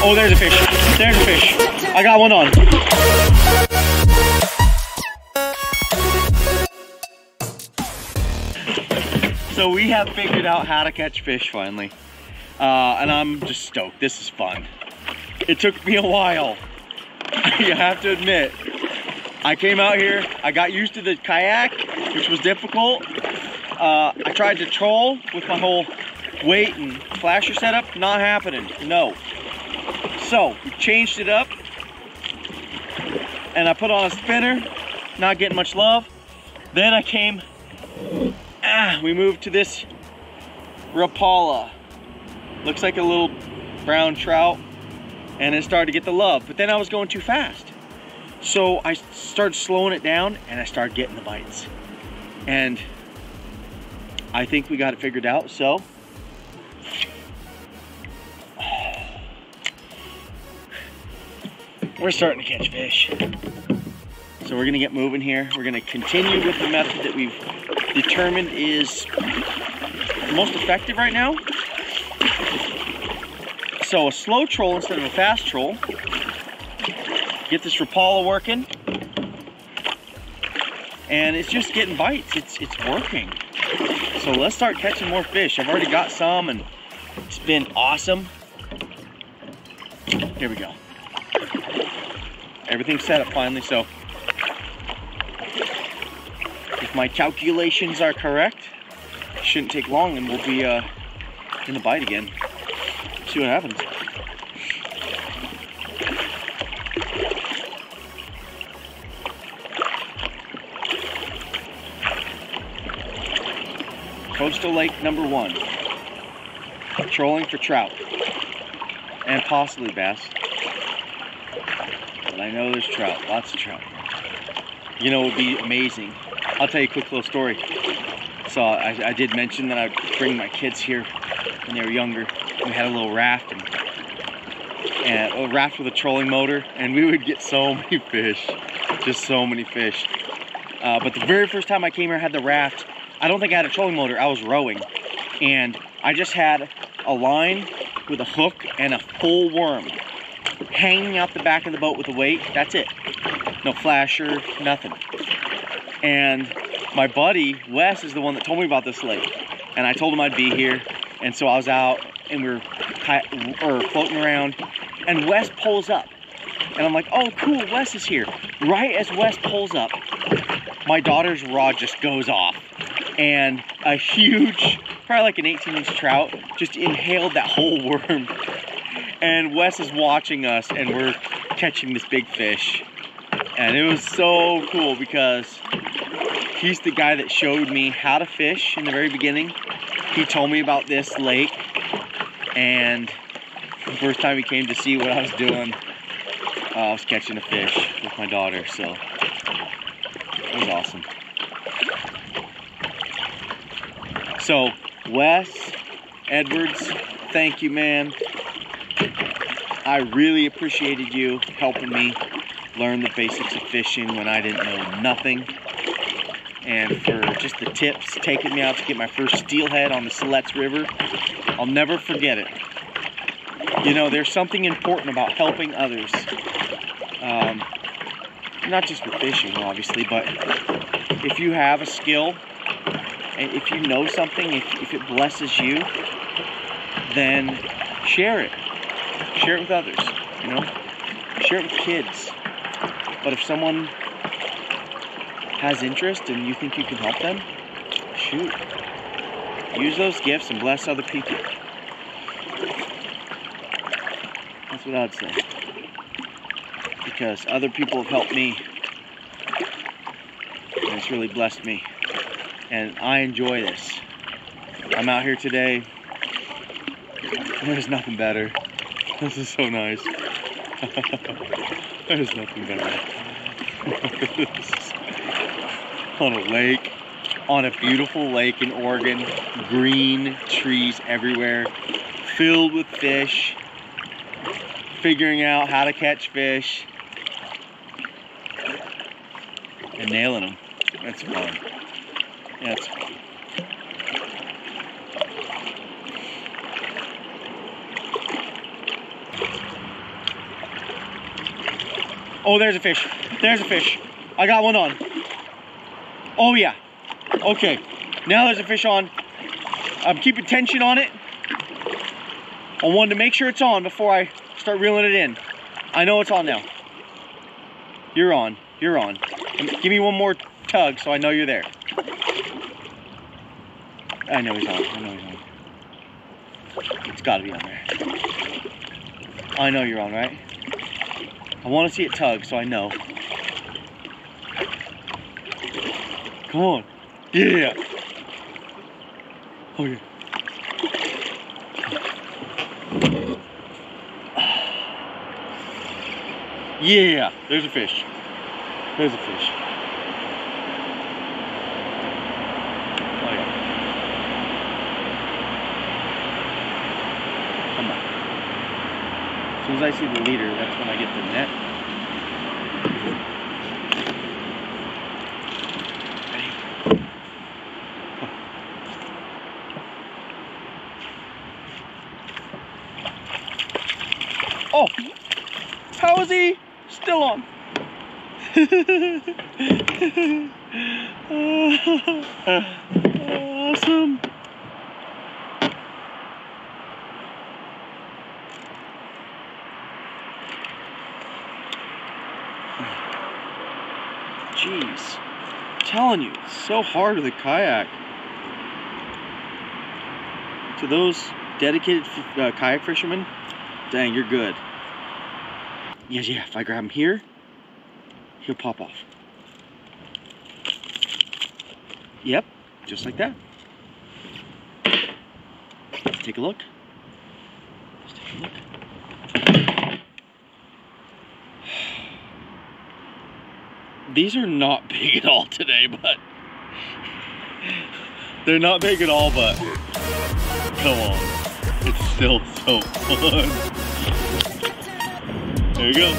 Oh, there's a fish. There's a fish. I got one on. So we have figured out how to catch fish finally. And I'm just stoked. This is fun. It took me a while. You have to admit. I came out here, I got used to the kayak, which was difficult. I tried to troll with my whole weight and flasher setup, not happening, no. So, we changed it up, and I put on a spinner, not getting much love. Then we moved to this Rapala. Looks like a little brown trout, and it started to get the love, but then I was going too fast. So I started slowing it down and I started getting the bites. And I think we got it figured out, so. We're starting to catch fish. So we're gonna get moving here. We're gonna continue with the method that we've determined is the most effective right now. So a slow troll instead of a fast troll. Get this Rapala working, and it's just getting bites. It's working. So let's start catching more fish. I've already got some, and it's been awesome. Here we go. Everything's set up finally. So if my calculations are correct, it shouldn't take long, and we'll be in the bite again. See what happens. Coastal Lake number 1. Trolling for trout. And possibly bass. But I know there's trout. Lots of trout. You know, it would be amazing. I'll tell you a quick little story. So I did mention that I'd bring my kids here when they were younger. We had a little raft, and a raft with a trolling motor, and we would get so many fish. Just so many fish. But the very first time I came here, I had the raft. I don't think I had a trolling motor, I was rowing. And I just had a line with a hook and a full worm hanging out the back of the boat with a weight. That's it. No flasher, nothing. And my buddy, Wes, is the one that told me about this lake. And I told him I'd be here. And so I was out and we were floating around, and Wes pulls up. And I'm like, oh cool, Wes is here. Right as Wes pulls up, my daughter's rod just goes off. And a huge, probably like an 18-inch trout, just inhaled that whole worm. And Wes is watching us, and we're catching this big fish. And it was so cool because he's the guy that showed me how to fish in the very beginning. He told me about this lake, and the first time he came to see what I was doing, I was catching a fish with my daughter, so it was awesome. So, Wes Edwards, thank you, man. I really appreciated you helping me learn the basics of fishing when I didn't know nothing. And for just the tips, taking me out to get my first steelhead on the Siletz River. I'll never forget it. You know, there's something important about helping others. Not just with fishing, obviously, but if you have a skill, and if you know something, if it blesses you, then share it. Share it with others, you know? Share it with kids. But if someone has interest and you think you can help them, shoot. Use those gifts and bless other people. That's what I'd say. Because other people have helped me, and it's really blessed me. And I enjoy this. I'm out here today. There's nothing better. This is so nice. There's nothing better. On a lake, on a beautiful lake in Oregon, green trees everywhere, filled with fish, figuring out how to catch fish, and nailing them. That's fun. That's fun. Oh, there's a fish. There's a fish. I got one on. Oh yeah. Okay. Now there's a fish on. I'm keeping tension on it. I wanted to make sure it's on before I start reeling it in. I know it's on now. You're on. You're on. Give me one more tug so I know you're there. I know he's on. I know he's on. It's got to be on there. I know you're on, right? I want to see it tug so I know. Come on. Yeah. Oh yeah. Yeah, there's a fish. There's a fish. Oh yeah. Come on. As soon as I see the leader, that's when I get the net. Oh! How is he still on? Awesome. Jeez. I'm telling you, it's so hard with a kayak. To those dedicated kayak fishermen, dang, you're good. Yes, yeah, if I grab him here, he'll pop off. Yep, just like that. Let's take a look. Let's take a look. These are not big at all today, but they're not big at all, but come on. It's still so fun. There you go.